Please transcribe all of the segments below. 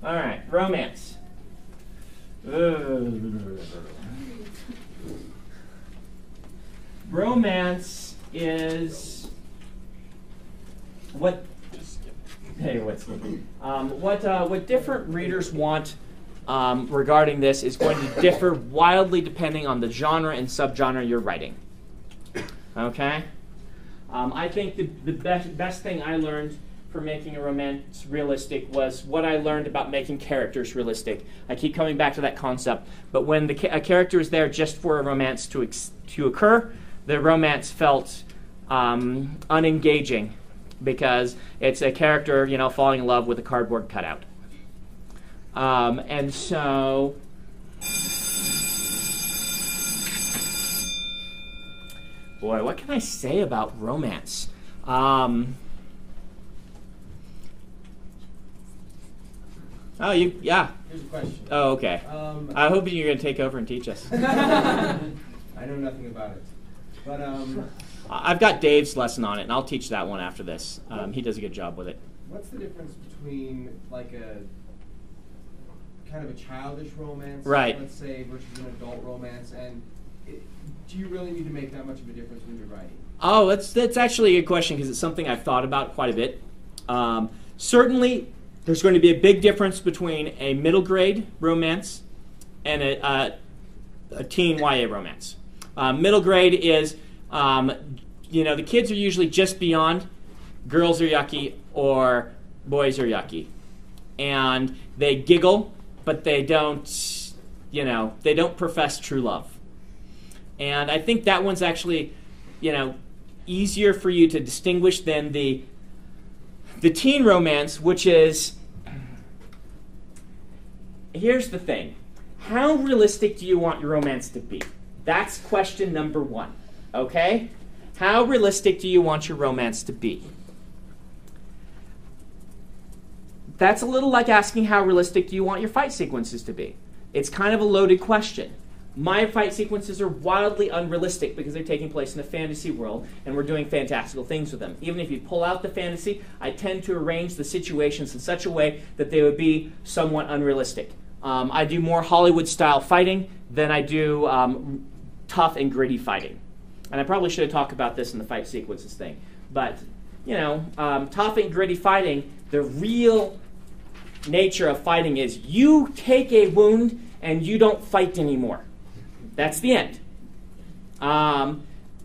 All right, romance. Romance is what. Hey, what different readers want regarding this is going to differ wildly depending on the genre and subgenre you're writing. Okay, I think the best thing I learned for making a romance realistic was what I learned about making characters realistic. I keep coming back to that concept, but when a character is there just for a romance to occur, the romance felt unengaging because it's a character, falling in love with a cardboard cutout. And so, boy, what can I say about romance? Yeah. Here's a question. Oh, okay. I hope you're going to take over and teach us. I know nothing about it. But I've got Dave's lesson on it, and I'll teach that one after this. He does a good job with it. What's the difference between like a kind of a childish romance, right, let's say, versus an adult romance, and do you really need to make that much of a difference when you're writing? Oh, that's actually a good question because it's something I've thought about quite a bit. Certainly, there's going to be a big difference between a middle grade romance and a teen YA romance. Middle grade is, the kids are usually just beyond girls are yucky or boys are yucky. And they giggle, but they don't profess true love. And I think that one's actually, easier for you to distinguish than the teen romance, which is, here's the thing. How realistic do you want your romance to be? That's question number one, okay? How realistic do you want your romance to be? That's a little like asking how realistic do you want your fight sequences to be. It's kind of a loaded question. My fight sequences are wildly unrealistic because they're taking place in a fantasy world and we're doing fantastical things with them. Even if you pull out the fantasy, I tend to arrange the situations in such a way that they would be somewhat unrealistic. I do more Hollywood-style fighting than I do tough and gritty fighting. And I probably should have talked about this in the fight sequences thing. But, tough and gritty fighting, the real nature of fighting is you take a wound and you don't fight anymore. That's the end.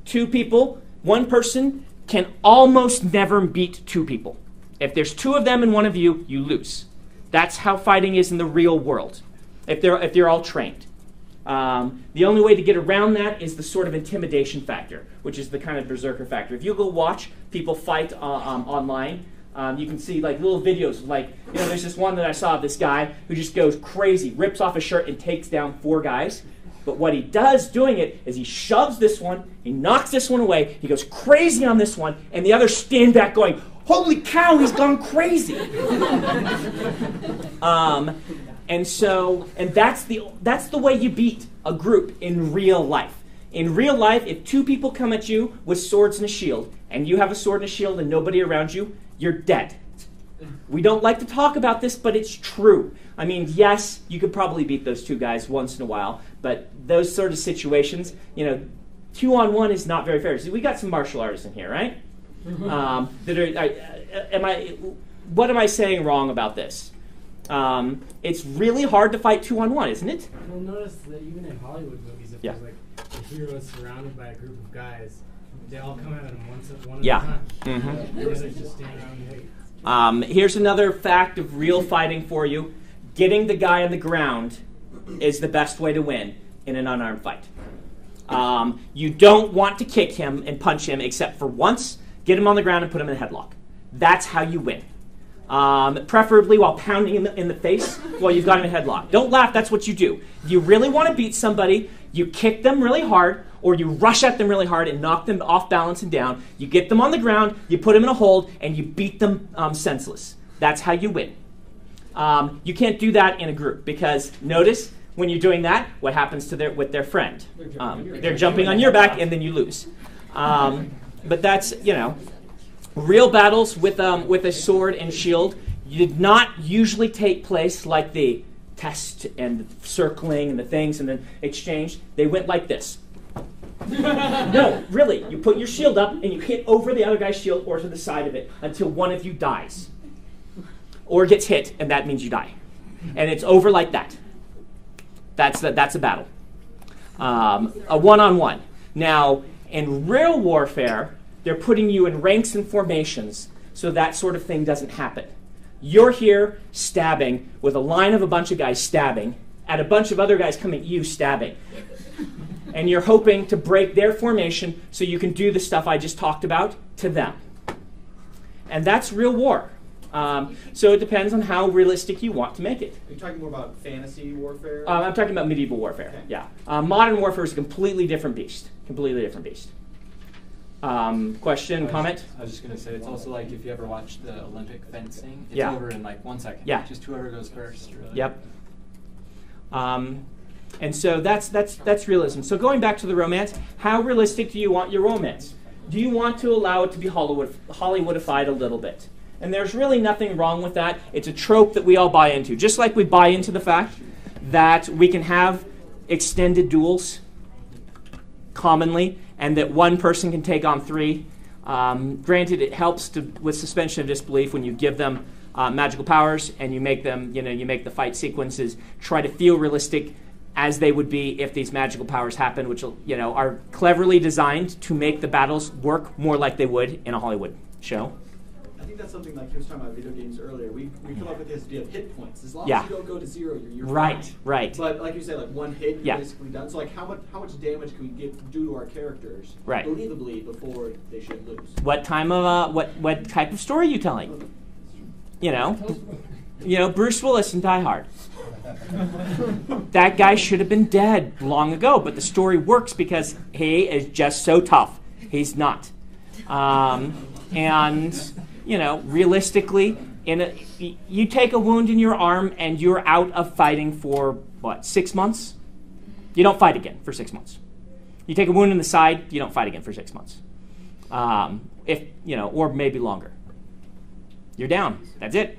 Two people, one person can almost never beat two people. If there's two of them and one of you, you lose. That's how fighting is in the real world, if they're all trained. The only way to get around that is the sort of intimidation factor, which is the kind of berserker factor. If you go watch people fight online, you can see like little videos. There's this one that I saw of this guy who just goes crazy, rips off a shirt and takes down 4 guys. But what he does doing it is he shoves this one, he knocks this one away, he goes crazy on this one, and the others stand back going, "Holy cow, he's gone crazy!" And that's the way you beat a group in real life. In real life, if 2 people come at you with swords and a shield, and you have a sword and a shield and nobody around you, you're dead. We don't like to talk about this, but it's true. I mean, yes, you could probably beat those 2 guys once in a while, but those sort of situations, 2-on-1 is not very fair. See, we got some martial artists in here, right? What am I saying wrong about this? It's really hard to fight 2-on-1, isn't it? You'll notice that even in Hollywood movies, if there's a hero is surrounded by a group of guys, they all come at him one at a time. Mm-hmm. The others just stand around and wait. Here's another fact of real fighting for you. Getting the guy on the ground is the best way to win in an unarmed fight. You don't want to kick him and punch him except for once. Get him on the ground and put him in a headlock. That's how you win. Preferably while pounding him in the face while you've got him in a headlock. Don't laugh, that's what you do. If you really want to beat somebody, you kick them really hard, or you rush at them really hard and knock them off balance and down. You get them on the ground, you put them in a hold, and you beat them senseless. That's how you win. You can't do that in a group because notice when you're doing that, what happens to with their friend? They're jumping on your back and then you lose. But that's, real battles with a sword and shield did not usually take place like the test and the circling and the things and then exchange. They went like this. No, really. You put your shield up and you hit over the other guy's shield or to the side of it until one of you dies. Or gets hit, and that means you die. And it's over like that. That's a battle. A one-on-one. Now, in real warfare, they're putting you in ranks and formations so that sort of thing doesn't happen. You're here stabbing with a line of a bunch of guys stabbing at a bunch of other guys coming at you stabbing. And you're hoping to break their formation so you can do the stuff I just talked about to them. And that's real war. So it depends on how realistic you want to make it. Are you talking more about fantasy warfare? I'm talking about medieval warfare, okay. Yeah. Modern warfare is a completely different beast. Completely different beast. Question, comment? I was just going to say, it's also like if you ever watch the Olympic fencing, it's Yeah. over in like 1 second. Yeah. Just whoever goes first. Really. Yep. And so that's realism. So going back to the romance, how realistic do you want your romance? Do you want to allow it to be Hollywoodified a little bit? And there's really nothing wrong with that. It's a trope that we all buy into. Just like we buy into the fact that we can have extended duels commonly and that one person can take on three. Granted, it helps with suspension of disbelief when you give them magical powers and you make them, you make the fight sequences try to feel realistic as they would be if these magical powers happen, which are cleverly designed to make the battles work more like they would in a Hollywood show. I think that's something like he was talking about video games earlier. We come up with this idea of hit points. As long Yeah. as you don't go to zero, you're Right, fine. right. But like you said, like one hit, you're Yeah. basically done. So like how much damage can we do to our characters Right. believably before they should lose? What type of story are you telling? Bruce Willis in Die Hard. That guy should have been dead long ago, but the story works because he is just so tough. He's not. Realistically, you take a wound in your arm and you're out of fighting for, 6 months? You don't fight again for 6 months. You take a wound in the side, you don't fight again for 6 months. Or maybe longer. You're down. That's it.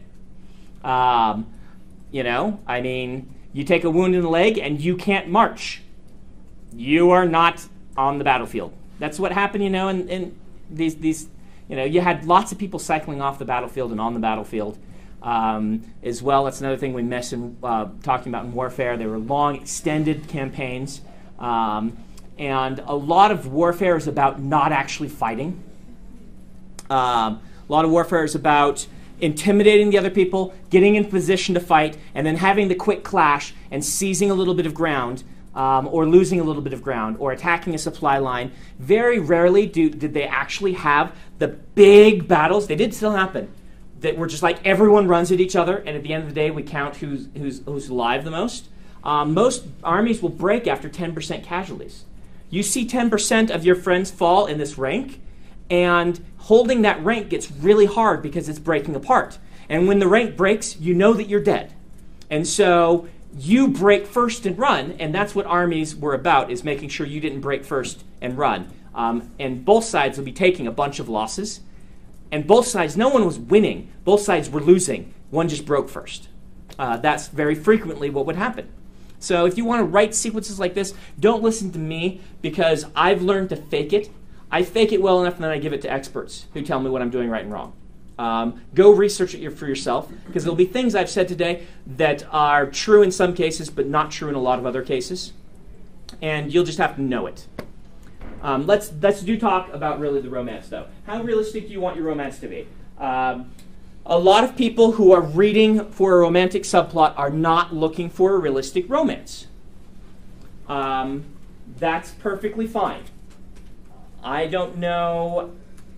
You take a wound in the leg and you can't march. You are not on the battlefield. That's what happened, in these you had lots of people cycling off the battlefield and on the battlefield as well. That's another thing we miss in talking about in warfare. They were long, extended campaigns. And a lot of warfare is about not actually fighting. A lot of warfare is about intimidating the other people, getting in position to fight, and then having the quick clash and seizing a little bit of ground, or losing a little bit of ground, or attacking a supply line. Very rarely did they actually have the big battles. They did still happen, that were just like everyone runs at each other, and at the end of the day we count who's alive the most. Most armies will break after 10% casualties. You see 10% of your friends fall in this rank, and holding that rank gets really hard because it's breaking apart. And when the rank breaks, you know that you're dead. And so you break first and run, and that's what armies were about, is making sure you didn't break first and run. And both sides will be taking a bunch of losses. And both sides, no one was winning. Both sides were losing. One just broke first. That's very frequently what would happen. So if you want to write sequences like this, don't listen to me, because I've learned to fake it. I fake it well enough, and then I give it to experts who tell me what I'm doing right and wrong. Go research it for yourself, because there'll be things I've said today that are true in some cases, but not true in a lot of other cases. And you'll just have to know it. Let's do talk about really the romance, though. How realistic do you want your romance to be? A lot of people who are reading for a romantic subplot are not looking for a realistic romance. That's perfectly fine. I don't know,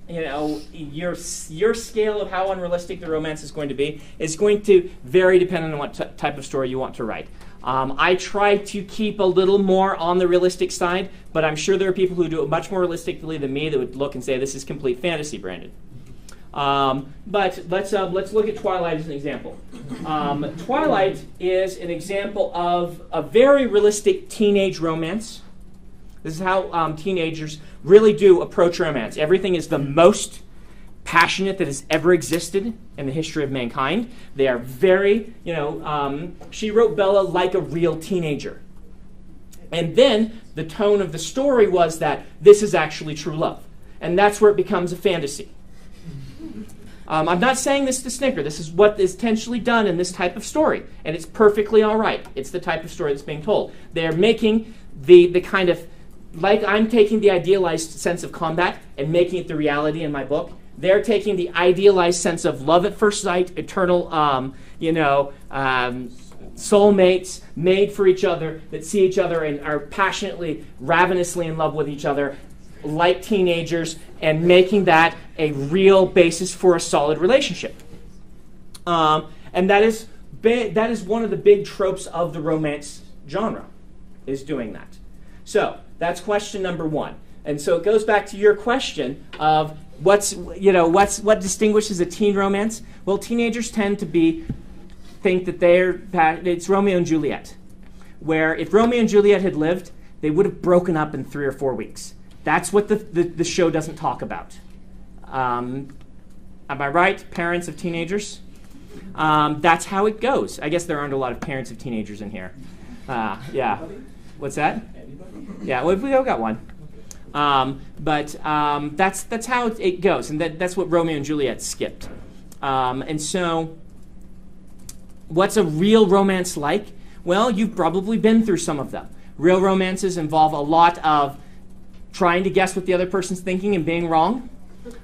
your scale of how unrealistic the romance is going to be is going to vary depending on what type of story you want to write. I try to keep a little more on the realistic side, but I'm sure there are people who do it much more realistically than me that would look and say, this is complete fantasy, Brandon. But let's look at Twilight as an example. Twilight is an example of a very realistic teenage romance. This is how teenagers really do approach romance. Everything is the most passionate that has ever existed in the history of mankind. They are very, she wrote Bella like a real teenager. And then the tone of the story was that this is actually true love. And that's where it becomes a fantasy. I'm not saying this to snicker. This is what is intentionally done in this type of story. And it's perfectly all right. It's the type of story that's being told. They're making the kind of, like I'm taking the idealized sense of combat and making it the reality in my book. They're taking the idealized sense of love at first sight, eternal, soulmates made for each other, that see each other and are passionately, ravenously in love with each other, like teenagers, and making that a real basis for a solid relationship. And that is one of the big tropes of the romance genre, is doing that. So that's question number one. And so it goes back to your question of what distinguishes a teen romance? Well, teenagers tend to think that it's Romeo and Juliet, where if Romeo and Juliet had lived, they would have broken up in 3 or 4 weeks. That's what the show doesn't talk about. Am I right, parents of teenagers? That's how it goes. I guess there aren't a lot of parents of teenagers in here. Yeah. What's that? Yeah, we all got one. But that's how it goes, and that's what Romeo and Juliet skipped. And so, what's a real romance like? Well, you've probably been through some of them. Real romances involve a lot of trying to guess what the other person's thinking and being wrong.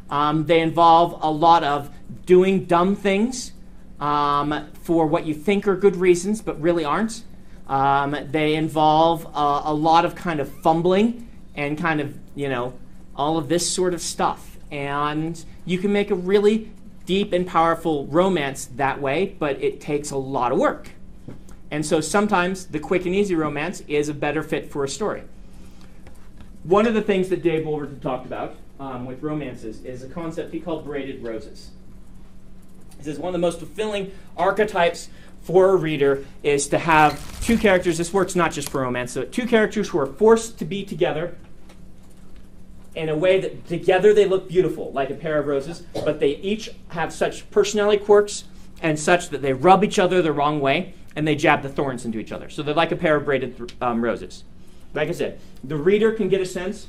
They involve a lot of doing dumb things for what you think are good reasons, but really aren't. They involve a lot of kind of fumbling and kind of, all of this sort of stuff. And you can make a really deep and powerful romance that way, but it takes a lot of work. And so sometimes the quick and easy romance is a better fit for a story. One of the things that Dave Wolverton talked about with romances is a concept he called braided roses. He says one of the most fulfilling archetypes for a reader is to have two characters. This works not just for romance. So two characters who are forced to be together in a way that together they look beautiful, like a pair of roses, but they each have such personality quirks and such that they rub each other the wrong way, and they jab the thorns into each other. So they're like a pair of braided roses. Like I said, the reader can get a sense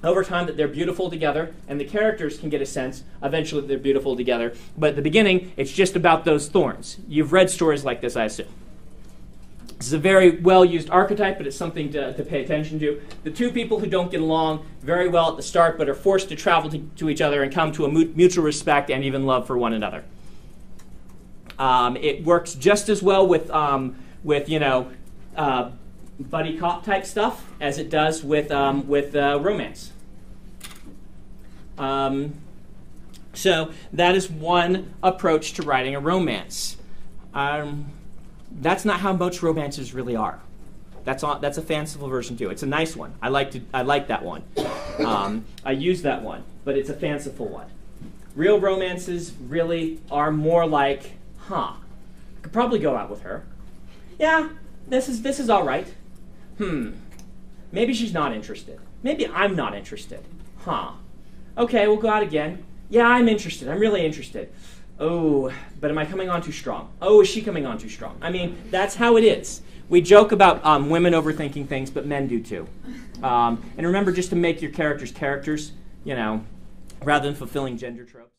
over time that they're beautiful together, and the characters can get a sense eventually that they're beautiful together. But at the beginning, it's just about those thorns. You've read stories like this, I assume. This is a very well-used archetype, but it's something to pay attention to. The two people who don't get along very well at the start, but are forced to travel to each other and come to a mutual respect and even love for one another. It works just as well with buddy cop type stuff as it does with romance. So that is one approach to writing a romance. That's not how most romances really are. That's a fanciful version too. It's a nice one. I like that one. I use that one, but it's a fanciful one. Real romances really are more like, I could probably go out with her. Yeah, this is all right. Maybe she's not interested. Maybe I'm not interested. Okay, we'll go out again. Yeah, I'm interested. I'm really interested. Oh, but am I coming on too strong? Oh, is she coming on too strong? I mean, that's how it is. We joke about women overthinking things, but men do too. And remember just to make your characters, rather than fulfilling gender tropes.